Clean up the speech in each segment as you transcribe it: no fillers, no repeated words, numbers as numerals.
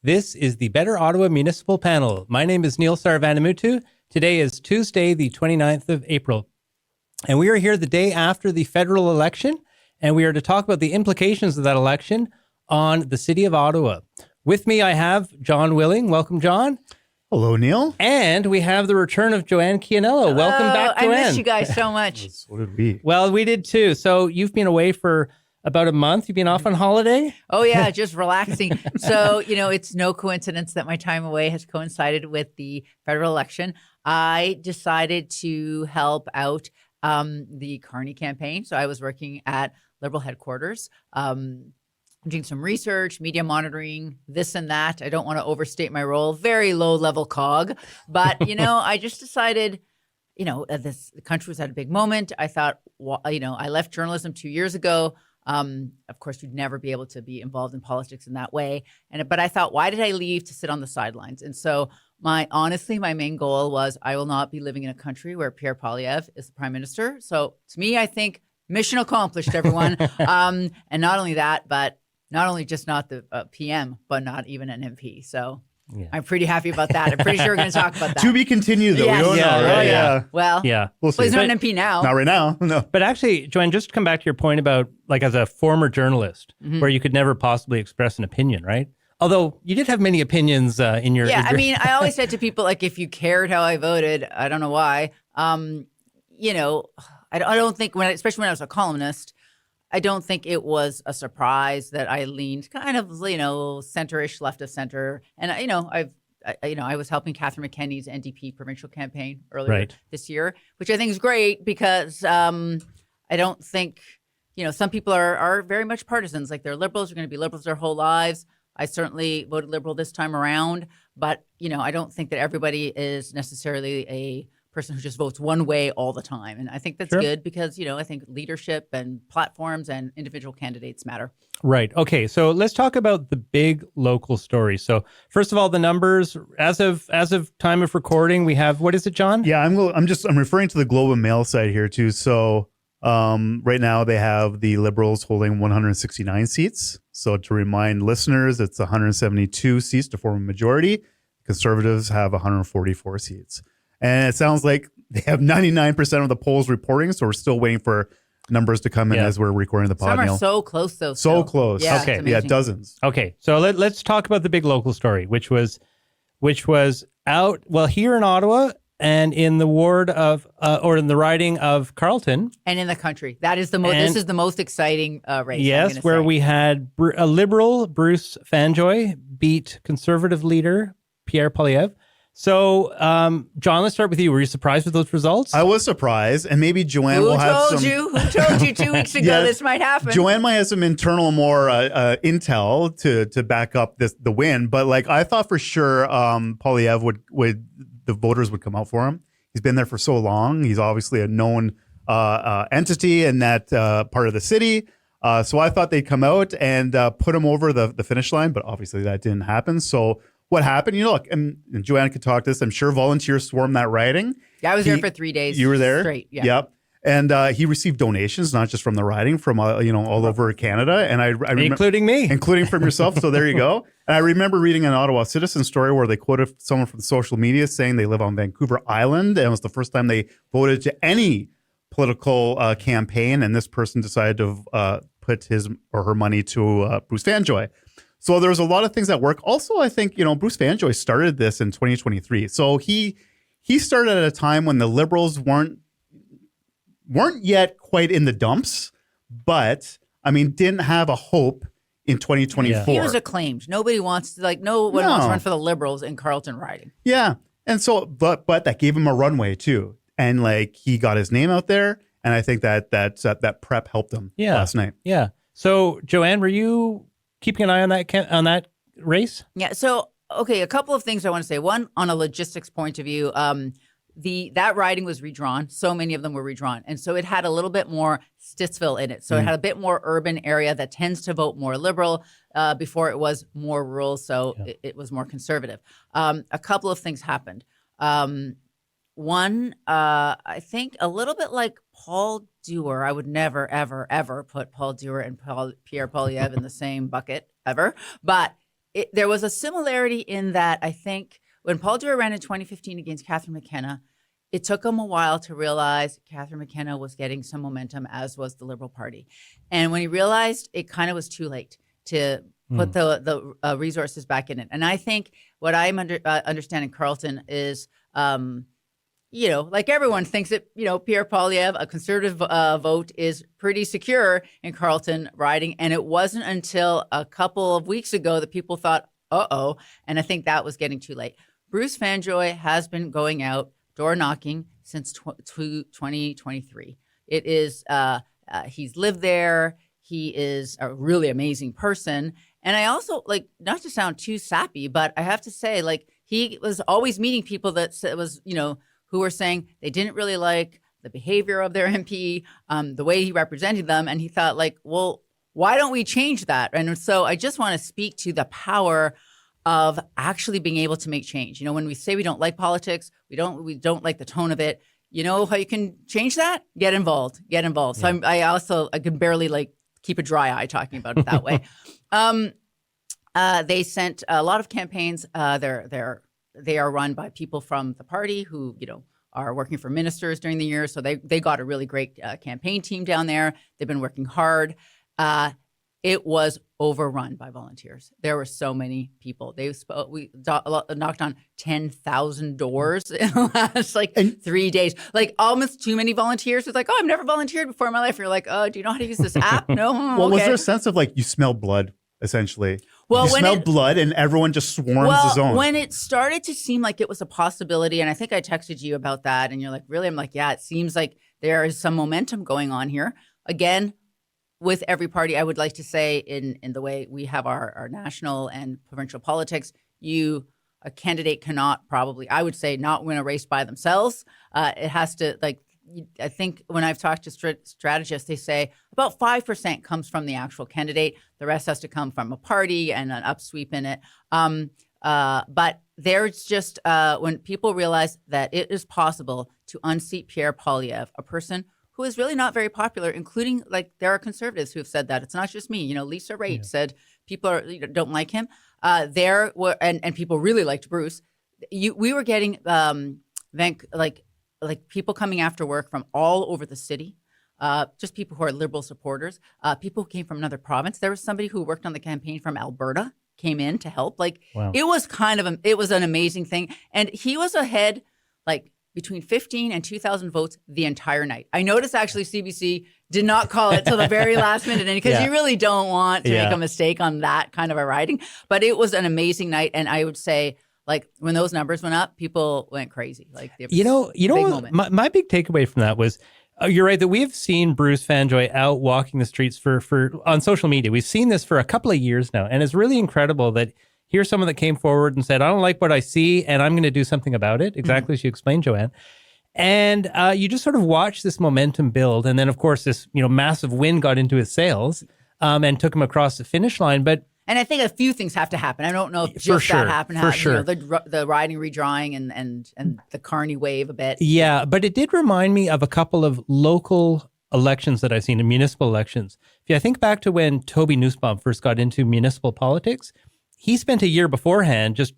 This is the Better Ottawa Municipal Panel. My name is Neil Sarvanamutu. Today is Tuesday, the 29th of April. And we are here the day after the federal election, and we are to talk about the implications of that election on the City of Ottawa. With me, I have John Willing. Welcome, John. Hello, Neil. And we have the return of Joanne Cianello. Welcome back, Joanne. I missed you guys so much. So did we. Well, we did too. So you've been away for about a month. You've been off on holiday? Oh, yeah, just relaxing. So, it's no coincidence that my time away has coincided with the federal election. I decided to help out the Carney campaign. So I was working at Liberal headquarters, doing some research, media monitoring, this and that. I don't want to overstate my role. Very low level cog. But, I just decided, the country was at a big moment. I thought, I left journalism 2 years ago. Of course, you'd never be able to be involved in politics in that way. But I thought, why did I leave to sit on the sidelines? And so my main goal was I will not be living in a country where Pierre Poilievre is the prime minister. So to me, I think mission accomplished, everyone. And not only that, but not only just not the PM, but not even an MP. So yeah. I'm pretty happy about that. I'm pretty sure we're going to talk about that. To be continued, though. Yes. We don't know, right? Yeah. Well, we'll see. He's not an MP now. Not right now. No. But actually, Joanne, just to come back to your point about, like, as a former journalist, where you could never possibly express an opinion, right? Although you did have many opinions in your... Yeah, I always said to people, like, if you cared how I voted, I don't know why. I don't think, especially when I was a columnist, I don't think it was a surprise that I leaned kind of, center-ish, left of center. And, I was helping Catherine McKenney's NDP provincial campaign earlier this year, which I think is great because I don't think, some people are very much partisans. Like, they're liberals, are going to be liberals their whole lives. I certainly voted Liberal this time around, but, I don't think that everybody is necessarily a person who just votes one way all the time. And I think that's good because, I think leadership and platforms and individual candidates matter. Right. Okay. So let's talk about the big local story. So first of all, the numbers as of time of recording, we have, what is it, John? Yeah, I'm referring to the Globe and Mail side here too. So right now they have the Liberals holding 169 seats. So to remind listeners, it's 172 seats to form a majority. Conservatives have 144 seats. And it sounds like they have 99% of the polls reporting. So we're still waiting for numbers to come in as we're recording the pod. Some are so close, though. So close. Yeah, okay. Yeah, dozens. Okay. So let's talk about the big local story, which was out, here in Ottawa and in the ward of, or in the riding of Carleton. And in the country. That is this is the most exciting race. Yes, where we had a Liberal, Bruce Fanjoy, beat Conservative leader Pierre Poilievre. So, John, let's start with you. Were you surprised with those results? I was surprised, and maybe Joanne will have some... Who told you 2 weeks ago this might happen? Joanne might have some internal more intel to back up the win, but I thought for sure Poilievre would the voters would come out for him. He's been there for so long. He's obviously a known entity in that part of the city. So I thought they'd come out and put him over the finish line, but obviously that didn't happen. So what happened? Look, and Joanne could talk to this. I'm sure volunteers swarmed that riding. Yeah, I was there for 3 days. You were there? Straight, yeah. Yep. And he received donations, not just from the riding, from all over Canada, and I including me, including from yourself. So there you go. And I remember reading an Ottawa Citizen story where they quoted someone from social media saying they live on Vancouver Island, and it was the first time they voted to any political campaign, and this person decided to put his or her money to Bruce Fanjoy. So there was a lot of things at work. Also, I think, Bruce Fanjoy started this in 2023. So he started at a time when the Liberals weren't yet quite in the dumps, but didn't have a hope in 2024. Yeah. He was acclaimed. Nobody wants to wants to run for the Liberals in Carleton riding. Yeah. And so, but that gave him a runway too. And he got his name out there. And I think that prep helped him last night. Yeah. So Joanne, were you keeping an eye on that race? Yeah. So, okay, a couple of things I want to say. One, on a logistics point of view, that riding was redrawn. So many of them were redrawn. And so it had a little bit more Stittsville in it. So it had a bit more urban area that tends to vote more Liberal before it was more rural. So it was more conservative. A couple of things happened. One, I think a little bit like Paul Dewar. I would never, ever, ever put Paul Dewar and Pierre Poilievre in the same bucket ever. But there was a similarity in that I think when Paul Dewar ran in 2015 against Catherine McKenna, it took him a while to realize Catherine McKenna was getting some momentum, as was the Liberal Party. And when he realized, it kind of was too late to put the resources back in it. And I think what I'm understanding Carleton is, like everyone thinks that, Pierre Poilievre, a Conservative vote, is pretty secure in Carleton riding. And it wasn't until a couple of weeks ago that people thought, uh-oh. And I think that was getting too late. Bruce Fanjoy has been going out door knocking since 2023. It is, he's lived there. He is a really amazing person. And I also, not to sound too sappy, but I have to say, he was always meeting people that was, who were saying they didn't really like the behavior of their MP, the way he represented them. And he thought, well, why don't we change that? And so I just want to speak to the power of actually being able to make change. When we say we don't like politics, we don't like the tone of it. You know how you can change that? Get involved. So I can barely keep a dry eye talking about it that way. They sent a lot of campaigns. They are run by people from the party who, are working for ministers during the year. So they got a really great campaign team down there. They've been working hard. It was overrun by volunteers. There were so many people. We knocked on 10,000 doors in the last 3 days. Almost too many volunteers. It's oh, I've never volunteered before in my life. And you're oh, do you know how to use this app? No. Well, okay. Was there a sense of you smell blood, essentially? Well, you smell blood and everyone just swarms the zone. When it started to seem like it was a possibility, and I think I texted you about that, and you're really? I'm yeah, it seems like there is some momentum going on here. Again, with every party, I would like to say in the way we have our national and provincial politics, a candidate cannot probably, I would say, not win a race by themselves. It has to, I think when I've talked to strategists, they say about 5% comes from the actual candidate. The rest has to come from a party and an upsweep in it. But there's just, when people realize that it is possible to unseat Pierre Poilievre, a person who is really not very popular, including there are Conservatives who have said that. It's not just me. Lisa Raitt said people don't like him. There were and people really liked Bruce. We were getting people coming after work from all over the city. Just people who are Liberal supporters. People who came from another province. There was somebody who worked on the campaign from Alberta, came in to help. Wow. It was it was an amazing thing, and he was ahead between 15 and 2,000 votes the entire night. I noticed actually CBC did not call it till the very last minute, because you really don't want to make a mistake on that kind of a riding. But it was an amazing night, and I would say when those numbers went up, people went crazy. My big takeaway from that was you're right that we've seen Bruce Fanjoy out walking the streets for on social media. We've seen this for a couple of years now, and it's really incredible that here's someone that came forward and said, I don't like what I see, and I'm going to do something about it, exactly as you explained, Joanne. And you just sort of watch this momentum build. And then, of course, this massive win got into his sails and took him across the finish line. And I think a few things have to happen. I don't know if just that happened. For sure. The riding redrawing and the Carney wave a bit. Yeah, but it did remind me of a couple of local elections that I've seen in municipal elections. If I think back to when Toby Nussbaum first got into municipal politics, he spent a year beforehand just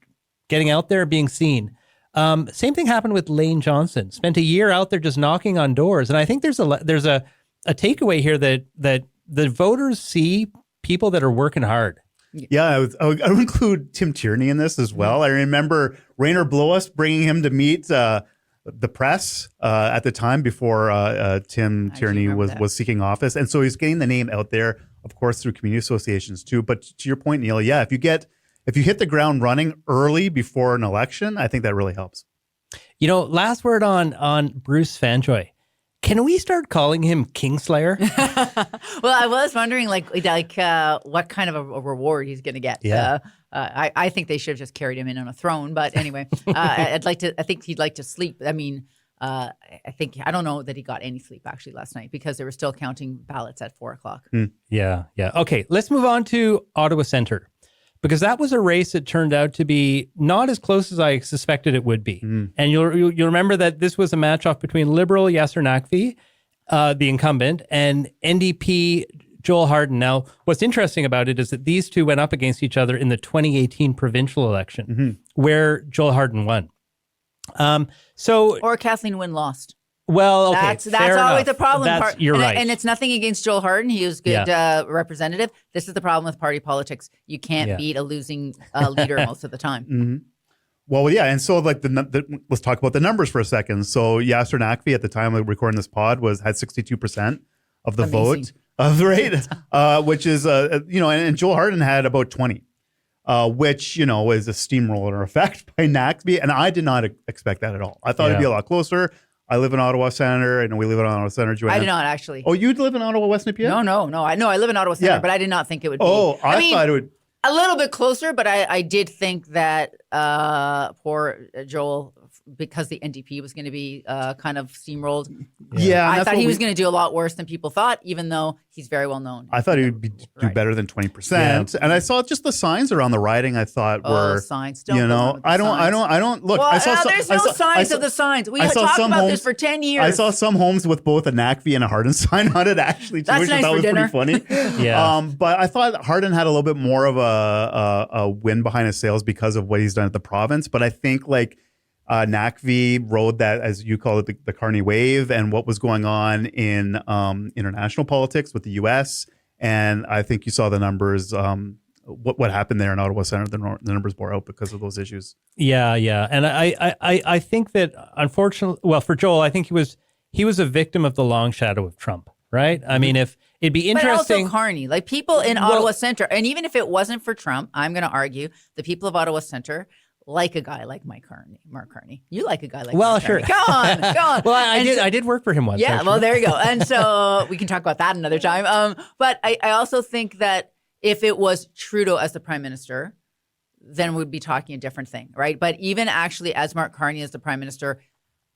getting out there, being seen. Same thing happened with Lane Johnson. Spent a year out there just knocking on doors. And I think there's a takeaway here that the voters see people that are working hard. Yeah, I would include Tim Tierney in this as well. I remember Rainer Blois bringing him to meet the press at the time before Tim Tierney was seeking office. And so he's getting the name out there, of course, through community associations too. But to your point, Neil, if you hit the ground running early before an election, I think that really helps. Last word on Bruce Fanjoy. Can we start calling him KINGSLAYER? Well, I was wondering what kind of a reward he's going to get. Yeah. I think they should have just carried him in on a throne. But anyway, I think he'd like to sleep. I mean, I don't know that he got any sleep actually last night because they were still counting ballots at 4:00. Yeah. Okay, let's move on to Ottawa Centre, because that was a race that turned out to be not as close as I suspected it would be. And you'll remember that this was a match off between Liberal Yasser Naqvi, the incumbent, and NDP Joel Harden. Now, what's interesting about it is that these two went up against each other in the 2018 provincial election, where Joel Harden won. Or Kathleen Wynne lost. Well, okay, that's always the problem. You're right. And it's nothing against Joel Harden. He was good representative. This is the problem with party politics. You can't beat a losing leader most of the time. Well, yeah, and so like let's talk about the numbers for a second. So Yasser Naqvi at the time of recording this pod had 62% of the vote of the rate, which is and Joel Harden had about 20, which is a steamroller effect by Naqvi, and I did not expect that at all. I thought it'd be a lot closer. I live in Ottawa Center. I know we live in Ottawa Center, Joanne. I did not actually. Oh, you live in Ottawa West Nepean? No. I live in Ottawa Center, but I did not think it would be. Oh, I thought it would. A little bit closer, but I did think that poor Joel, because the NDP was going to be kind of steamrolled. Yeah, I thought he was going to do a lot worse than people thought, even though he's very well known. I thought he would do better than 20%. And I saw just the signs around the riding. I thought were signs. Don't I don't look. Well, I saw there's no signs of the signs. We talked about this for 10 years. I saw some homes with both a Naqvi and a Harden sign on it. Actually, that's nice that for was dinner. Pretty funny. But I thought Harden had a little bit more of a win behind his sails because of what he's done at the province. But I think Naqvi rode that, as you call it, the Carney wave, and what was going on in international politics with the U.S. And I think you saw the numbers. What happened there in Ottawa Center? The numbers bore out because of those issues. Yeah, and I think that unfortunately, well, for Joel, I think he was a victim of the long shadow of Trump. Right? I mean, if it'd be interesting. But also Carney, like people in Ottawa Center, and even if it wasn't for Trump, I'm going to argue the people of Ottawa Center like a guy like Mark Carney. You like a guy like Mark sure. Carney. Go on. Well, I did work for him once. Yeah, actually. well, there you go. And so we can talk about that another time. But I also think that if it was Trudeau as the prime minister, then we'd be talking a different thing, right? But even actually as Mark Carney as the prime minister,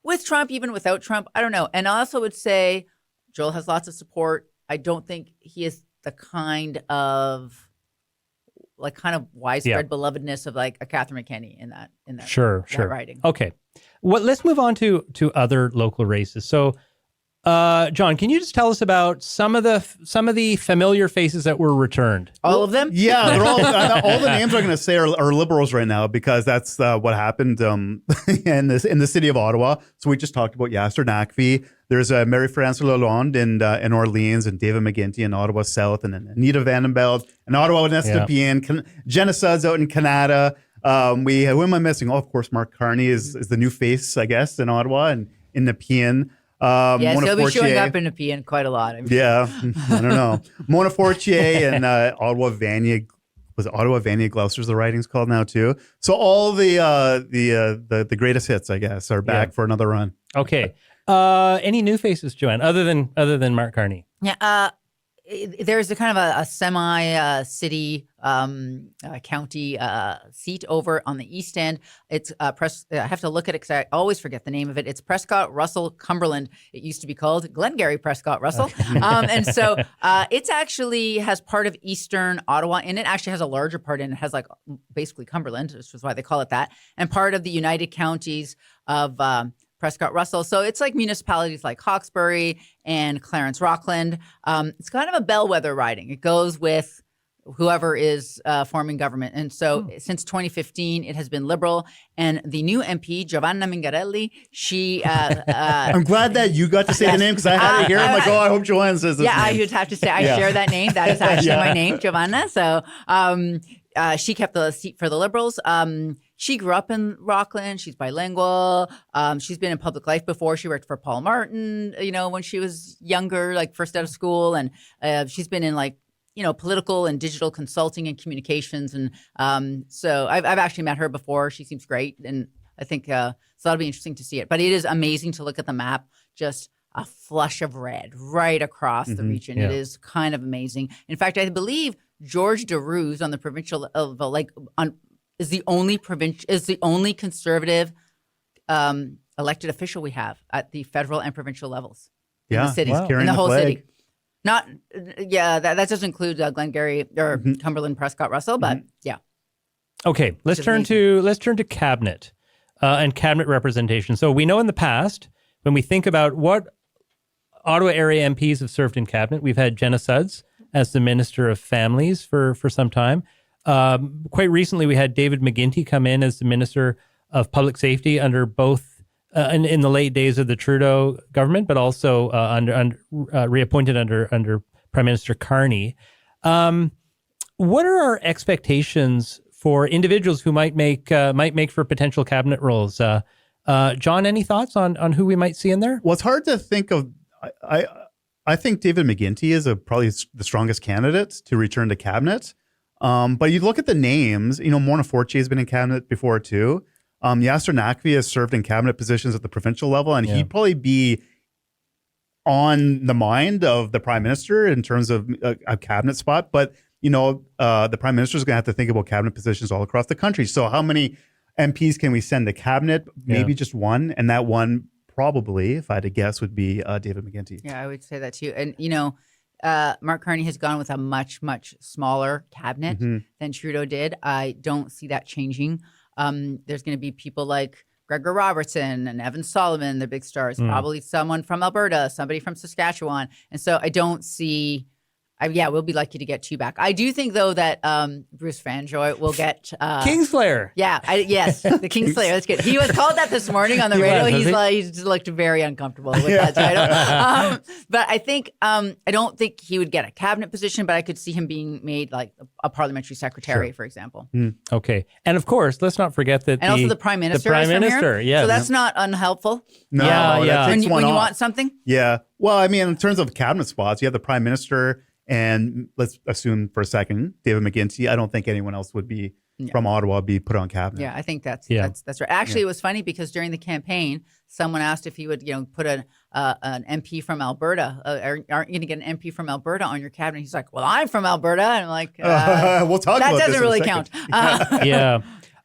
with Trump, even without Trump, I don't know. And I also would say Joel has lots of support. I don't think he is the kind of widespread belovedness of like a Catherine McKenney in that sure riding. Okay. Well, let's move on to other local races. So John, can you just tell us about some of the familiar faces that were returned? All of them? Yeah, they're all the names I'm going to say are Liberals right now, because that's what happened in the city of Ottawa. So we just talked about Yasser Naqvi. There's Marie-France Lalonde in Orleans, and David McGuinty in Ottawa South, and Anita Vandenbeld in Ottawa West Nepean. Jenna Sudds out in Canada. Who am I missing? Oh, of course, Mark Carney is the new face, I guess, in Ottawa and in Nepean. Yes, he'll be showing up in Nepean quite a lot. Yeah, I don't know. Mona Fortier and Ottawa Vanier. Was it Ottawa Vanier Gloucester's the writing's called now too? So all the greatest hits, I guess, are back for another run. Okay. Any new faces, Joanne, other than Mark Carney? Yeah. There's a kind of a semi-city county seat over on the east end. It's I have to look at it because I always forget the name of it. It's Prescott Russell Cumberland. It used to be called Glengarry Prescott Russell. Okay. And so it's actually has part of eastern Ottawa, and it actually has a larger part in it. It has like basically Cumberland, which is why they call it that, and part of the United Counties of Prescott Russell. So it's like municipalities like Hawkesbury and Clarence Rockland. It's kind of a bellwether riding. It goes with whoever is forming government. And so since 2015, it has been Liberal. And the new MP, Giovanna Mingarelli, she... I'm glad that you got to say the name, because I had it here. I'm like, I hope Joanne says this name. I would have to say I share that name. That is actually my name, Giovanna. So she kept the seat for the Liberals. She grew up in Rockland. She's bilingual. She's been in public life before. She worked for Paul Martin, when she was younger, like first out of school. And she's been in political and digital consulting and communications. And so I've actually met her before. She seems great. And I think so that'll be interesting to see it. But it is amazing to look at the map, just a flush of red right across the region. Yeah. It is kind of amazing. In fact, I believe George DeRuse on the provincial is the only conservative elected official we have at the federal and provincial levels in the city, in the whole city. That doesn't include Glengarry or Cumberland Prescott Russell, but yeah. Okay, let's turn to cabinet and cabinet representation. So we know in the past, when we think about what Ottawa area MPs have served in cabinet, we've had Jenna Sudds as the Minister of Families for some time. Quite recently, we had David McGuinty come in as the Minister of Public Safety under both in the late days of the Trudeau government, but also reappointed under Prime Minister Carney. What are our expectations for individuals who might make for potential cabinet roles? John, any thoughts on who we might see in there? Well, it's hard to think of. I think David McGuinty is probably the strongest candidate to return to cabinet. But you look at the names, Mona Fortier has been in cabinet before too. Yasser Naqvi has served in cabinet positions at the provincial level, and he'd probably be on the mind of the Prime Minister in terms of a cabinet spot. But, the Prime Minister is going to have to think about cabinet positions all across the country. So how many MPs can we send to cabinet? Maybe just one. And that one probably, if I had to guess, would be David McGuinty. Yeah, I would say that too. And, Mark Carney has gone with a much, much smaller cabinet than Trudeau did. I don't see that changing. There's going to be people like Gregor Robertson and Evan Solomon, the big stars, probably someone from Alberta, somebody from Saskatchewan. And so I don't see, we'll be lucky to get two back. I do think, though, that Bruce Fanjoy will get... KINGSLAYER. Yes, the KINGSLAYER. That's good. He was called that this morning on the radio. He just looked very uncomfortable with that title. But I think, I don't think he would get a cabinet position, but I could see him being made like a parliamentary secretary, for example. Okay. And of course, let's not forget that also the Prime Minister. The Prime Minister, yeah. So that's not unhelpful. No, when you want something? Yeah. Well, I mean, in terms of cabinet spots, you have the Prime Minister, and let's assume for a second, David McGuinty. I don't think anyone else would be from Ottawa be put on cabinet. Yeah, I think that's right. Actually, it was funny because during the campaign, someone asked if he would, put an MP from Alberta. Aren't you going to get an MP from Alberta on your cabinet? He's like, well, I'm from Alberta. And I'm like, we'll talk about that this doesn't really count. Yeah.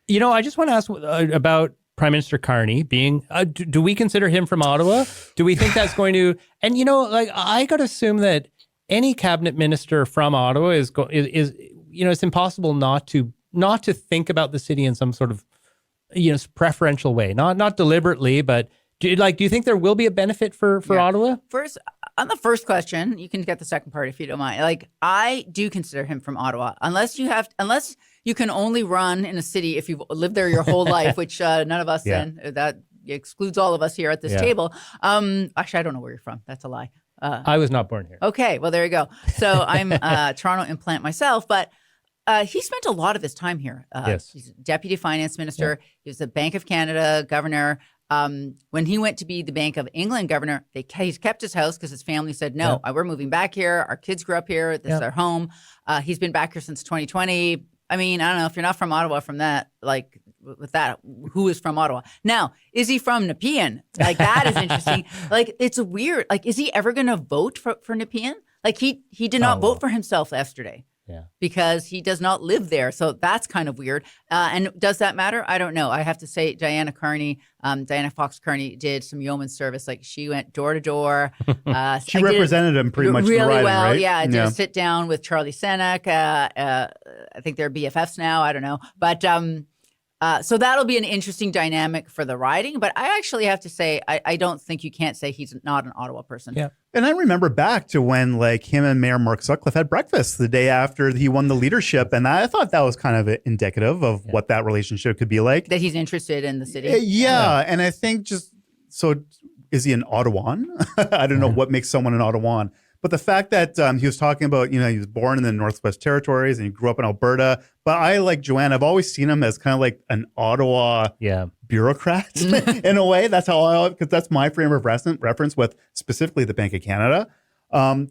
I just want to ask about Prime Minister Carney being, do we consider him from Ottawa? Do we think that's going to, and I got to assume that any cabinet minister from Ottawa is it's impossible not to think about the city in some sort of preferential way, not deliberately, but do you think there will be a benefit for Ottawa? First, on the first question, you can get the second part if you don't mind. I do consider him from Ottawa, unless you can only run in a city if you've lived there your whole life, which none of us that excludes all of us here at this table. Actually, I don't know where you're from. That's a lie. I was not born here. Okay, well, there you go. So I'm a Toronto implant myself, but he spent a lot of his time here. Yes. He's Deputy Finance Minister. Yeah. He was the Bank of Canada governor. When he went to be the Bank of England governor, he's kept his house because his family said, no, we're moving back here. Our kids grew up here. This is our home. He's been back here since 2020. I mean, I don't know if you're not from Ottawa from that, with that, who is from Ottawa? Now, is he from Nepean? That is interesting. It's weird. Is he ever going to vote for Nepean? He did not vote for himself yesterday. Yeah. Because he does not live there. So that's kind of weird. And does that matter? I don't know. I have to say Diana Fox Kearney did some yeoman service. She went door to door. She represented him pretty much really in the riding, well. Right? Yeah, I did a sit down with Charlie Senek. I think they're BFFs now. I don't know. But so that'll be an interesting dynamic for the riding. But I actually have to say, I don't think you can't say he's not an Ottawa person. Yeah. And I remember back to when him and Mayor Mark Sutcliffe had breakfast the day after he won the leadership. And I thought that was kind of indicative of what that relationship could be like. That he's interested in the city. Yeah. And I think so is he an Ottawan? I don't know what makes someone an Ottawan. But the fact that he was talking about, he was born in the Northwest Territories and he grew up in Alberta. But I, like Joanne, I've always seen him as kind of like an Ottawa bureaucrat in a way. That's how because that's my frame of reference with specifically the Bank of Canada.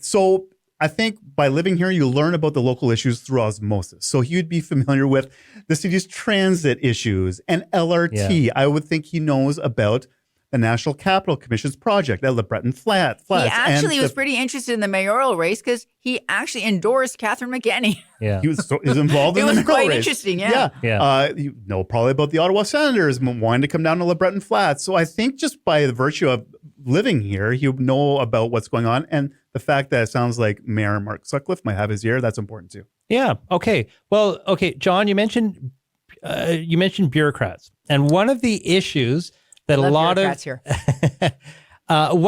So I think by living here, you learn about the local issues through osmosis. So he would be familiar with the city's transit issues and LRT. Yeah. I would think he knows about the National Capital Commission's project at LeBreton Flats. He actually was pretty interested in the mayoral race because he actually endorsed Catherine McGuinty. Yeah, he was involved in the mayoral race. It was quite interesting, yeah. You know probably about the Ottawa Senators wanting to come down to LeBreton Flats. So I think just by the virtue of living here, you know about what's going on. And the fact that it sounds like Mayor Mark Sutcliffe might have his ear, that's important too. Yeah. Okay. Well, okay, John, you mentioned bureaucrats. And one of the issues that one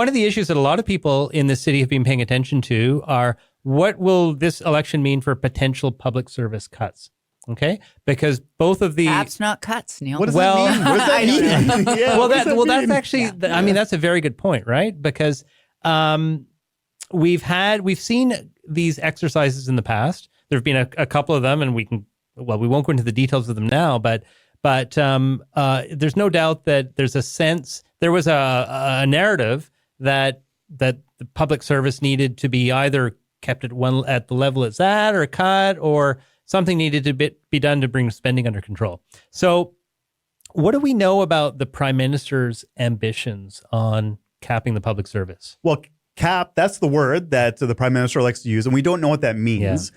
of the issues that a lot of people in the city have been paying attention to are what will this election mean for potential public service cuts? Okay, because both of the Caps, not cuts, Neil. What does that mean? What does that I don't mean? Yeah, well, what does that that's mean? actually, I mean, that's a very good point, right? Because we've seen these exercises in the past. There have been a couple of them, and we won't go into the details of them now, but there's no doubt that there was a narrative that the public service needed to be either kept at the level it's at, or cut, or something needed to be done to bring spending under control. So what do we know about the Prime Minister's ambitions on capping the public service? Well, cap, that's the word that the Prime Minister likes to use, and we don't know what that means.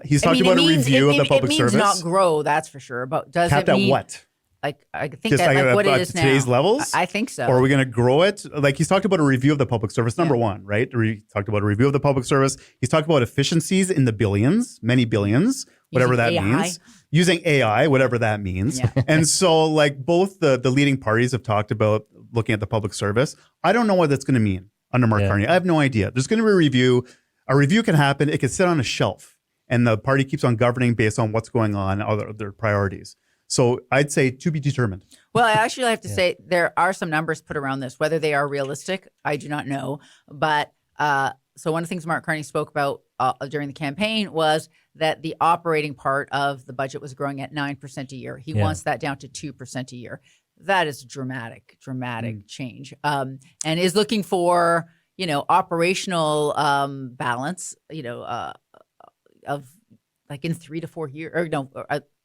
He's talking about a review of the public service. It means not grow, that's for sure. But does Capped it mean at what? Like, I think Just that, like what it at is now. today's levels? I think so. Or are we going to grow it? Like, he's talked about a review of the public service, number one, right? He talked about a review of the public service. He's talked about efficiencies in the billions, many billions, whatever that means. Using AI, whatever that means. Yeah. And so, like, both the leading parties have talked about looking at the public service. I don't know what that's going to mean under Mark Carney. I have no idea. There's going to be a review. A review can happen. It can sit on a shelf, and the party keeps on governing based on what's going on, their priorities. So I'd say to be determined. Well, I actually have to say there are some numbers put around this. Whether they are realistic, I do not know. But so one of the things Mark Carney spoke about during the campaign was that the operating part of the budget was growing at 9% a year. He wants that down to 2% a year. That is dramatic change, and is looking for, operational balance, of like in 3 to 4 years, or no,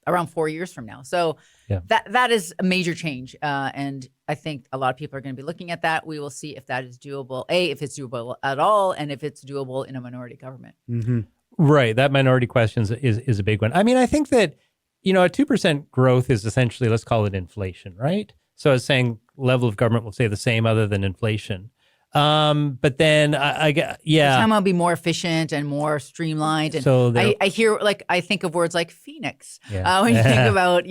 around 4 years from now. So that is a major change. And I think a lot of people are going to be looking at that. We will see if that is doable, if it's doable at all, and if it's doable in a minority government. Mm-hmm. Right. That minority question is a big one. I mean, I think that, a 2% growth is essentially, let's call it inflation, right? So it's saying level of government will stay the same other than inflation. But then Somehow be more efficient and more streamlined. And so I think of words like Phoenix when you think about,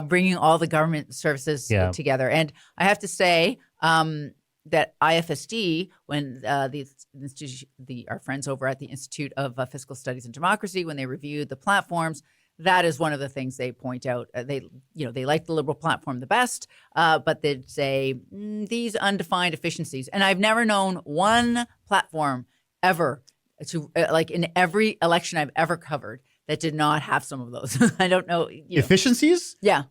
bringing all the government services together. And I have to say, that IFSD, when our friends over at the Institute of Fiscal Studies and Democracy, when they reviewed the platforms, that is one of the things they point out. They like the Liberal platform the best, but they'd say these undefined efficiencies. And I've never known one platform ever to like in every election I've ever covered that did not have some of those. I don't know. Efficiencies? Yeah.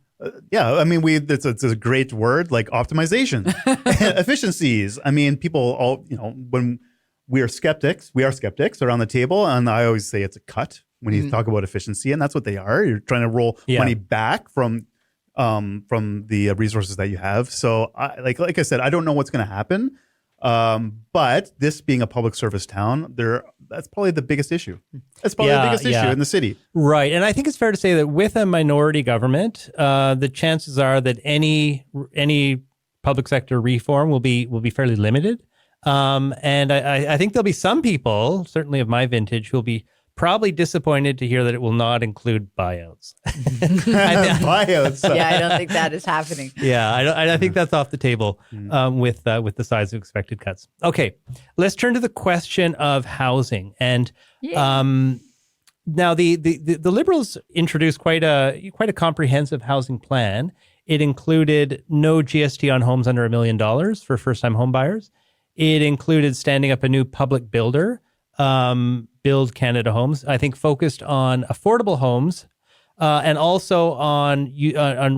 I mean, it's a great word, like optimization, efficiencies. I mean, people all, when we are skeptics around the table, and I always say it's a cut when you talk about efficiency, and that's what they are. You're trying to roll money back from the resources that you have. So, like I said, I don't know what's going to happen. But this being a public service town, that's probably the biggest issue. That's probably the biggest issue in the city. Right. And I think it's fair to say that with a minority government, the chances are that any public sector reform will be fairly limited. And I think there'll be some people, certainly of my vintage, who'll be probably disappointed to hear that it will not include buyouts. Buyouts. Yeah, I don't think that is happening. Yeah, I think that's off the table with the size of expected cuts. Okay, let's turn to the question of housing. And now the Liberals introduced quite a comprehensive housing plan. It included no GST on homes under $1 million for first-time home buyers. It included standing up a new public builder, Build Canada Homes, I think focused on affordable homes and also on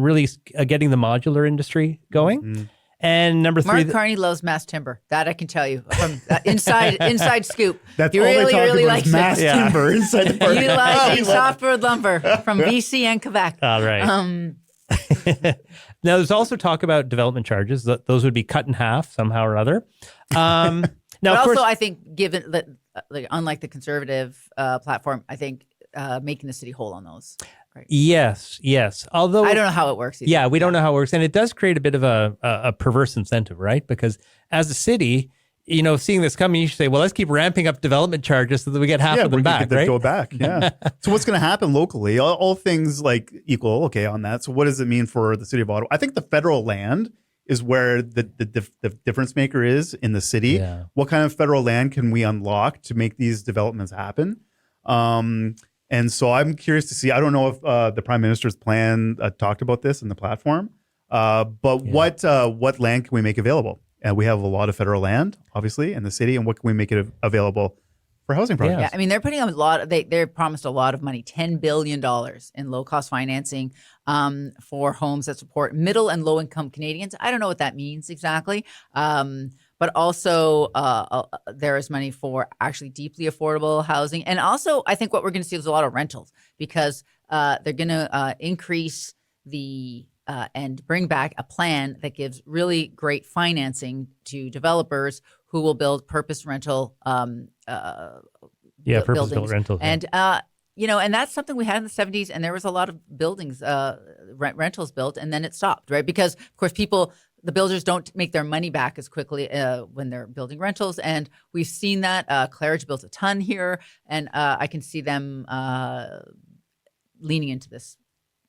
really getting the modular industry going. Mm-hmm. And number 3, Mark Carney loves mass timber. That I can tell you from inside scoop. That's he all really, they talk really about likes is mass timber inside the park. He likes softwood lumber from BC and Quebec. All right. Now, there's also talk about development charges. Those would be cut in half somehow or other. Now, but of course, also, I think, given that, unlike the Conservative platform, I think making the city whole on those. Right. Yes. Although I don't know how it works either. Yeah, we don't know how it works. And it does create a bit of a perverse incentive, right? Because as a city, seeing this coming, you should say, well, let's keep ramping up development charges so that we get half of them back, right? Go back, yeah. So what's going to happen locally? All things like equal, okay, on that. So what does it mean for the City of Ottawa? I think the federal land is where the difference maker is in the city. Yeah. What kind of federal land can we unlock to make these developments happen? And so I'm curious to see. I don't know if the Prime Minister's plan talked about this in the platform, but what land can we make available? And we have a lot of federal land, obviously, in the city. And what can we make it available for housing projects? Yeah, I mean, they're putting a lot. They're promised a lot of money, $10 billion in low cost financing for homes that support middle and low income Canadians. I don't know what that means exactly. But also there is money for actually deeply affordable housing. And also, I think what we're going to see is a lot of rentals because they're going to increase the and bring back a plan that gives really great financing to developers who will build purpose rental purpose-built rentals. And and that's something we had in the 70s, and there was a lot of buildings, rentals built, and then it stopped, right? Because of course the builders don't make their money back as quickly when they're building rentals, and we've seen that. Claridge built a ton here, and I can see them leaning into this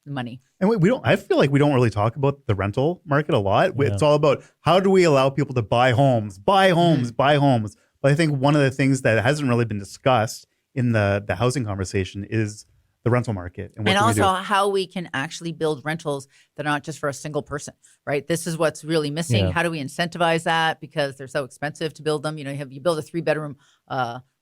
money. And we don't. I feel like we don't really talk about the rental market a lot. It's all about how do we allow people to buy homes. But I think one of the things that hasn't really been discussed in the housing conversation is the rental market. And also how we can actually build rentals that are not just for a single person, right? This is what's really missing. Yeah. How do we incentivize that? Because they're so expensive to build them. You build a 3-bedroom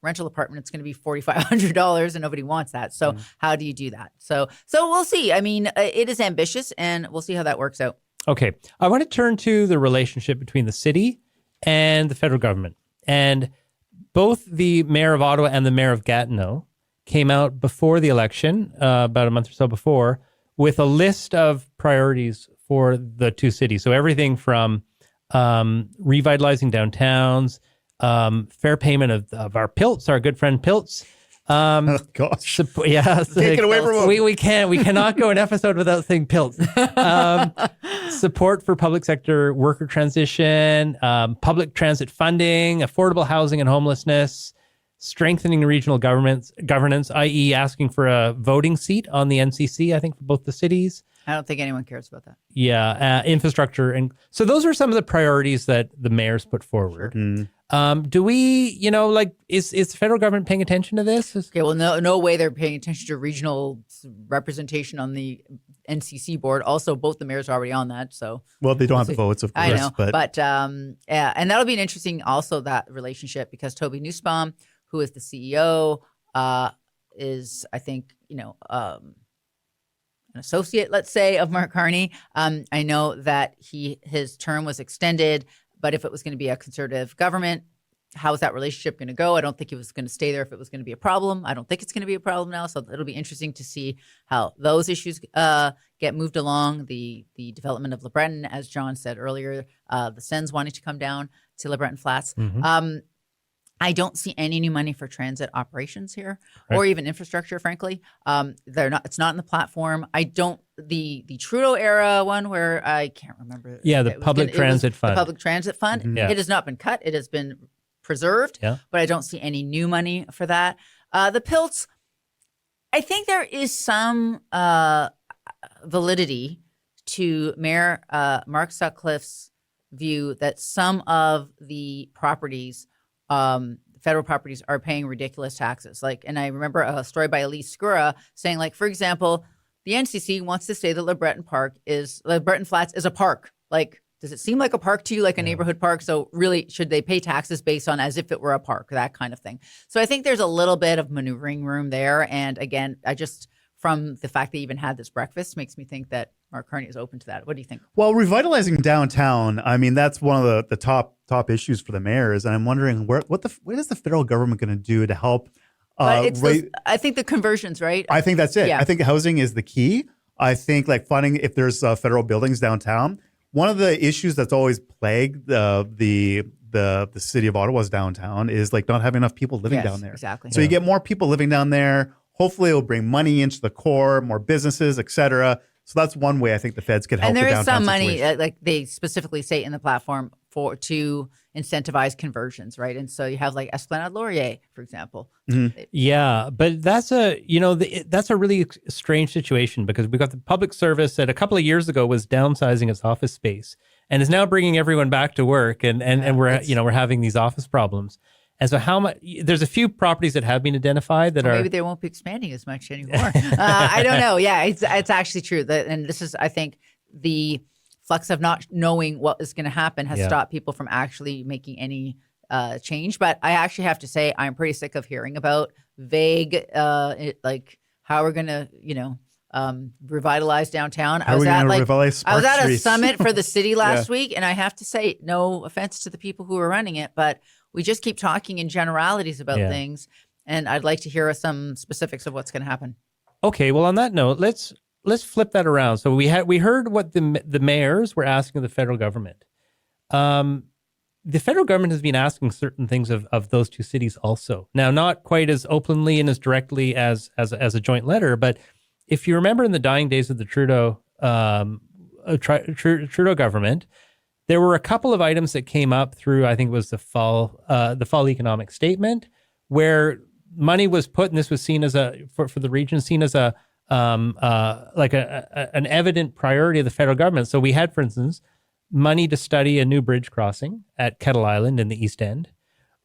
rental apartment, it's going to be $4,500 and nobody wants that. So how do you do that? So we'll see. I mean, it is ambitious and we'll see how that works out. Okay. I want to turn to the relationship between the city and the federal government. And both the mayor of Ottawa and the mayor of Gatineau came out before the election, about a month or so before, with a list of priorities for the two cities. So everything from revitalizing downtowns, fair payment of our Pilts, our good friend Pilts. Oh gosh, Take it away from them. We cannot go an episode without saying Pilts. Support for public sector worker transition, public transit funding, affordable housing and homelessness, strengthening regional governance, i.e. asking for a voting seat on the NCC, I think, for both the cities. I don't think anyone cares about that. Yeah, infrastructure. And so those are some of the priorities that the mayor's put forward. Sure. Do we, is the federal government paying attention to this? Okay, well, no way they're paying attention to regional representation on the NCC board. Also, both the mayors are already on that. So, well, they don't have the votes, of course. I know, but and that'll be an interesting also that relationship because Toby Nussbaum, who is the CEO, is I think an associate, let's say, of Mark Carney. I know that his term was extended, but if it was going to be a conservative government, how is that relationship going to go? I don't think it was going to stay there if it was going to be a problem. I don't think it's going to be a problem now. So it'll be interesting to see how those issues get moved along. The development of Le Breton, as John said earlier, the Sens wanting to come down to Le Breton Flats. Mm-hmm. I don't see any new money for transit operations here, right, or even infrastructure. Frankly, they're not. It's not in the platform. I don't. The Trudeau era one where I can't remember. Yeah, the public transit fund. The public transit fund. Mm-hmm. Yeah. It has not been cut. It has been preserved. Yeah. But I don't see any new money for that. The Pilts. I think there is some validity to Mayor Mark Sutcliffe's view that some of the properties. Federal properties are paying ridiculous taxes. And I remember a story by Elise Skura saying, for example, the NCC wants to say that Le Breton Flats is a park. Does it seem like a park to you, like a neighborhood park? So really, should they pay taxes based on as if it were a park, that kind of thing? So I think there's a little bit of maneuvering room there. And again, from the fact they even had this breakfast makes me think that Mark Carney is open to that. What do you think? Well, revitalizing downtown, I mean, that's one of the top issues for the mayors. And I'm wondering what is the federal government going to do to help? I think the conversions, right? I think that's it. Yeah. I think housing is the key. I think funding, if there's federal buildings downtown, one of the issues that's always plagued the city of Ottawa's downtown is not having enough people living down there. Exactly. So you get more people living down there. Hopefully it'll bring money into the core, more businesses, et cetera. So that's one way I think the feds could help. And there the is some downtown money, situation. they specifically say in the platform, to incentivize conversions, right? And so you have like Esplanade Laurier, for example. Yeah, but that's that's a really strange situation because we got the public service that a couple of years ago was downsizing its office space and is now bringing everyone back to work, and we're having these office problems. And so how much? There's a few properties that have been identified that maybe they won't be expanding as much anymore. I don't know. Yeah, it's actually true. And this is, I think, the flux of not knowing what is going to happen has stopped people from actually making any change. But I actually have to say I'm pretty sick of hearing about vague, like how we're going to, revitalize downtown. I was at a summit for the city last week, and I have to say, no offense to the people who are running it, but we just keep talking in generalities about things, and I'd like to hear some specifics of what's going to happen. Okay, well, on that note, let's flip that around. So we heard what the mayors were asking of the federal government. The federal government has been asking certain things of those two cities also. Now, not quite as openly and as directly as a joint letter, but if you remember in the dying days of the Trudeau government, there were a couple of items that came up through, I think it was the fall economic statement, where money was put, and this was seen as for the region, seen as an evident priority of the federal government. So we had, for instance, money to study a new bridge crossing at Kettle Island in the East End.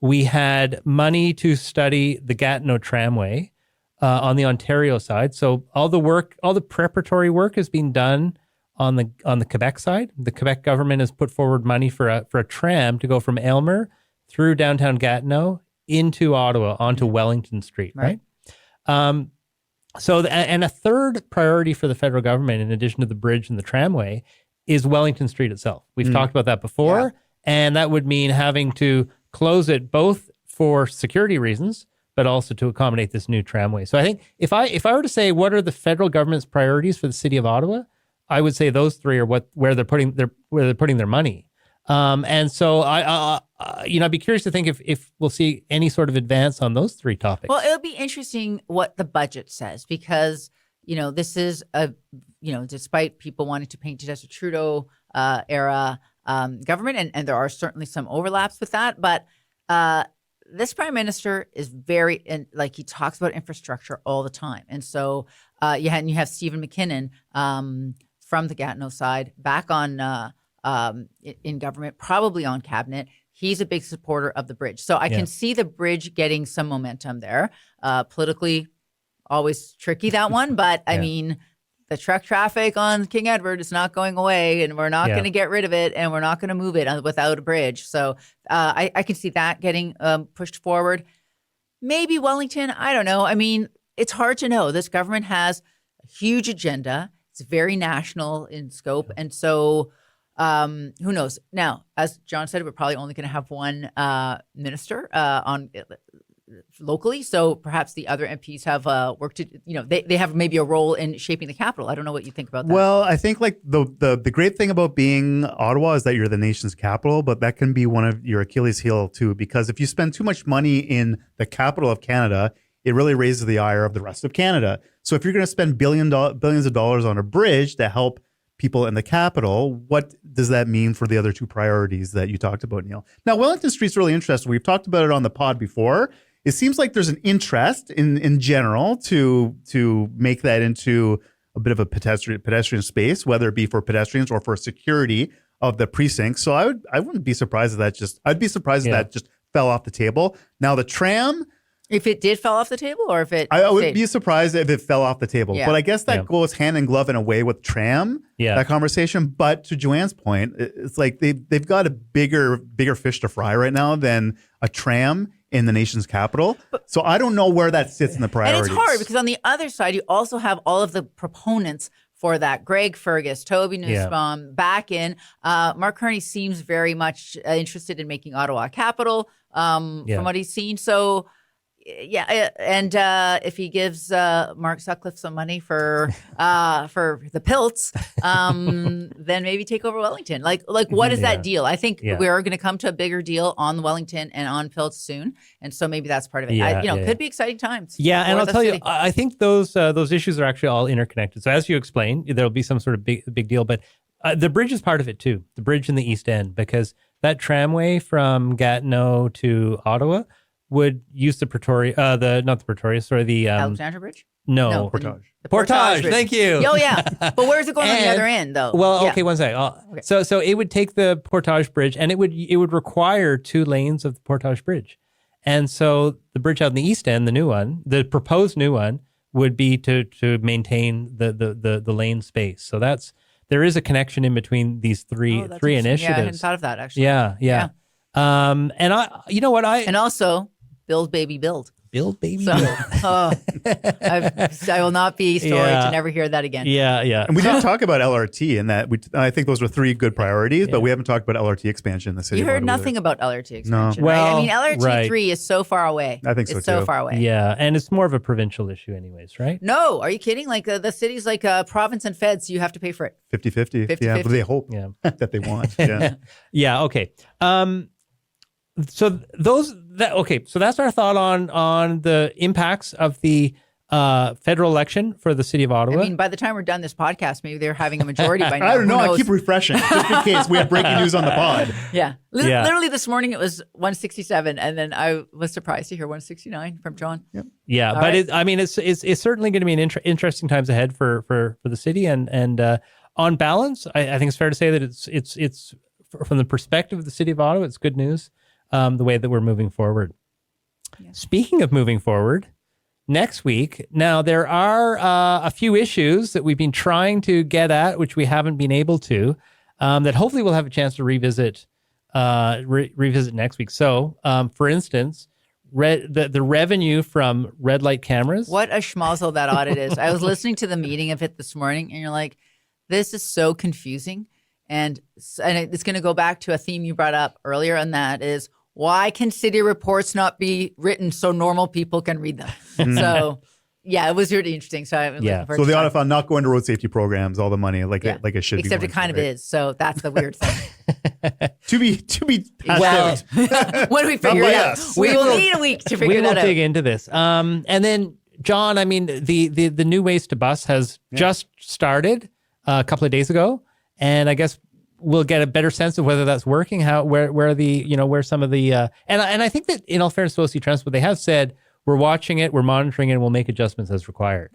We had money to study the Gatineau tramway on the Ontario side. So all the preparatory work has been done on the Quebec side. The Quebec government has put forward money for a tram to go from Aylmer through downtown Gatineau into Ottawa onto Wellington Street, right? So a third priority for the federal government, in addition to the bridge and the tramway, is Wellington Street itself. We've talked about that before, and that would mean having to close it both for security reasons, but also to accommodate this new tramway. So I think if I were to say what are the federal government's priorities for the city of Ottawa, I would say those three are where they're putting their money. And so I'd be curious to think if we'll see any sort of advance on those three topics. Well, it'll be interesting what the budget says, because this is despite people wanting to paint it as a Trudeau era government, and there are certainly some overlaps with that, but this prime minister is he talks about infrastructure all the time, and so you have Stephen McKinnon from the Gatineau side back on in government, probably on cabinet. He's a big supporter of the bridge, so I can see the bridge getting some momentum there. Politically, always tricky, that one, but I mean, the truck traffic on King Edward is not going away, and we're not going to get rid of it, and we're not going to move it without a bridge. So I can see that getting pushed forward. Maybe Wellington, I don't know. I mean, it's hard to know. This government has a huge agenda. It's very national in scope, and so who knows? Now, as John said, we're probably only going to have one minister on locally, so perhaps the other MPs have work to, they have maybe a role in shaping the capital. I don't know what you think about that. Well, I think like the great thing about being Ottawa is that you're the nation's capital, but that can be one of your Achilles heel too, because if you spend too much money in the capital of Canada, it really raises the ire of the rest of Canada. So if you're going to spend billions of dollars on a bridge to help people in the capital, what does that mean for the other two priorities that you talked about, Neil? Now, Wellington Street's really interesting. We've talked about it on the pod before. It seems like there's an interest in general to make that into a bit of a pedestrian space, whether it be for pedestrians or for security of the precinct. So I wouldn't be surprised if I'd be surprised if that just fell off the table. Now the tram, if it did fall off the table, or if it, I would be surprised if it fell off the table. Yeah. But I guess that goes hand in glove in a way with tram, that conversation. But to Joanne's point, it's like they've got a bigger fish to fry right now than a tram in the nation's capital. So I don't know where that sits in the priorities. And it's hard because on the other side, you also have all of the proponents for that. Greg Fergus, Toby Nussbaum, back in. Mark Carney seems very much interested in making Ottawa a capital from what he's seen. So and if he gives Mark Sutcliffe some money for the Pilts, then maybe take over Wellington. Like what is that deal? I think we're going to come to a bigger deal on Wellington and on Pilts soon, and so maybe that's part of it. Could be exciting times. Yeah, and I'll tell you, I think those issues are actually all interconnected. So as you explained, there'll be some sort of big deal, but the bridge is part of it too. The bridge in the East End, because that tramway from Gatineau to Ottawa would use the Alexandra Bridge? no, Portage. The Portage. Bridge. Thank you. Oh, yeah. But where's it going on the And- other end, though? Well, Yeah. okay, one sec. So it would take the Portage Bridge, and it would require 2 lanes of the Portage Bridge, and so the bridge out in the east end, the new one, the proposed new one, would be to maintain the lane space. So there is a connection in between these three Oh, that's three interesting. initiatives. Yeah, I hadn't thought of that, actually. Yeah. And you know what, And also, build, baby, build. build baby. So, build. I will not be sorry Yeah. to never hear that again. Yeah. And we didn't talk about LRT, and that I think those were 3 good priorities, but we haven't talked about LRT expansion in the city. You of heard Ottawa nothing either. about LRT expansion, Well, right? I mean, LRT right. 3 is so far away. I think so, It's so too. far away. Yeah, and it's more of a provincial issue, anyways, right? No, are you kidding? Like the city's like a province and feds, so you have to pay for it. 50-50. 50-50. Yeah, but they hope Yeah. that they want. Yeah. Yeah. Okay. So so that's our thought on the impacts of the federal election for the city of I Ottawa. mean, by the time we're done this podcast, maybe they're having a majority by now. I don't know. Who I knows? keep refreshing just in case we have breaking news on the pod. Yeah. Yeah. Literally this morning it was 167, and then I was surprised to hear 169 from John. Yeah, All but right. it's certainly going to be an interesting times ahead for the city, and on balance, I think it's fair to say that it's from the perspective of the city of Ottawa, it's good news, the way that we're moving forward. Yeah. Speaking of moving forward, next week, now there are a few issues that we've been trying to get at, which we haven't been able to, that hopefully we'll have a chance to revisit next week. So, for instance, the revenue from red light cameras. What a schmozzle that audit is. I was listening to the meeting of it this morning, and you're like, this is so confusing. And it's going to go back to a theme you brought up earlier, and that is, why can city reports not be written so normal people can read them? So, yeah, it was really interesting. So, I'm looking forward So to the talking- audit fund not going to road safety programs, all the money like Yeah. it should be. Except it going kind to, of right? is. So that's the weird thing. To be Well, when we figure by it out, us. we will need a week to figure We will that dig out. into this. And then, John, I mean, the new ways to bus has just started a couple of days ago, and I guess we'll get a better sense of whether that's working. Where some of the and I think that, in all fairness to OC Transport, they have said we're watching it, we're monitoring it, and we'll make adjustments as required.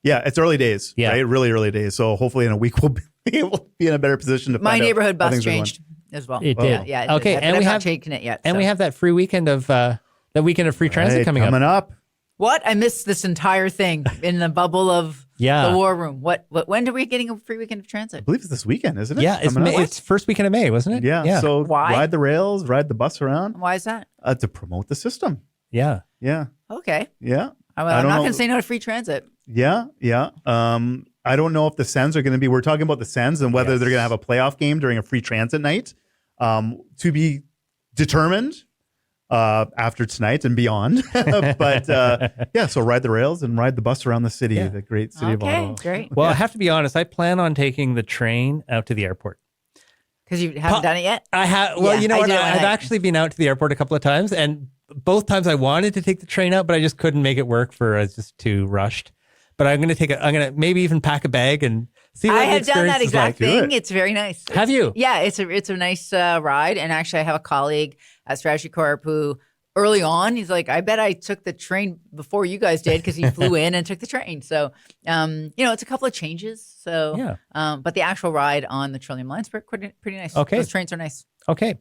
Yeah, it's early days. Yeah. Right? Really early days. So hopefully in a week we'll be able to be in a better position to My find out neighborhood how bus things are going. changed as well. It did. Yeah. Okay, But and I've we not have taken it yet. and so. we have that free weekend of that weekend of free transit Hey, coming up. What? I missed this entire thing in the bubble of Yeah. the war room. What? When are we getting a free weekend of transit? I believe it's this weekend, isn't it? Yeah, it's Coming up? it's first weekend of May, wasn't it? Yeah. So Why? ride the rails, ride the bus around Why is that? to promote the system. yeah. Yeah. Okay. Yeah. I'm I not don't know. going to say no to free transit. Yeah. Yeah. I don't know if the Sens are going to be, we're talking about the Sens and whether Yes. they're going to have a playoff game during a free transit night to be determined after tonight and beyond. But yeah, so ride the rails and ride the bus around the city, Yeah. the great city of Okay, Ottawa. great. Well, I have to be honest. I plan on taking the train out to the airport. Because you haven't done it yet. I have. Well, Yeah, you know I what? did it when I've I- actually been out to the airport a couple of times, and both times I wanted to take the train out, but I just couldn't make it work I was just too rushed. But I'm going to I'm going to maybe even pack a bag and see what I the have done that experience is exact like. Do thing. it. It's very nice. Have you? Yeah, it's a nice ride. And actually, I have a colleague at Strategy Corp who early on, he's like, I bet I took the train before you guys did because he flew in and took the train. So, it's a couple of changes. So, Yeah. but the actual ride on the Trillium Line's pretty nice. Okay. Those trains are nice. Okay.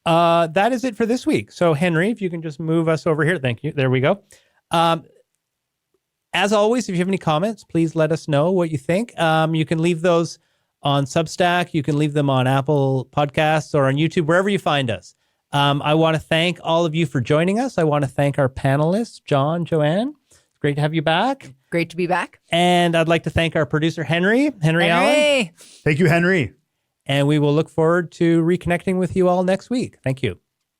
That is it for this week. So, Henry, if you can just move us over here. Thank you. There we go. As always, if you have any comments, please let us know what you think. You can leave those on Substack. You can leave them on Apple Podcasts or on YouTube, wherever you find us. I want to thank all of you for joining us. I want to thank our panelists, John, Joanne. It's great to have you back. Great to be back. And I'd like to thank our producer, Henry Allen. Henry. Thank you, Henry. And we will look forward to reconnecting with you all next week. Thank you.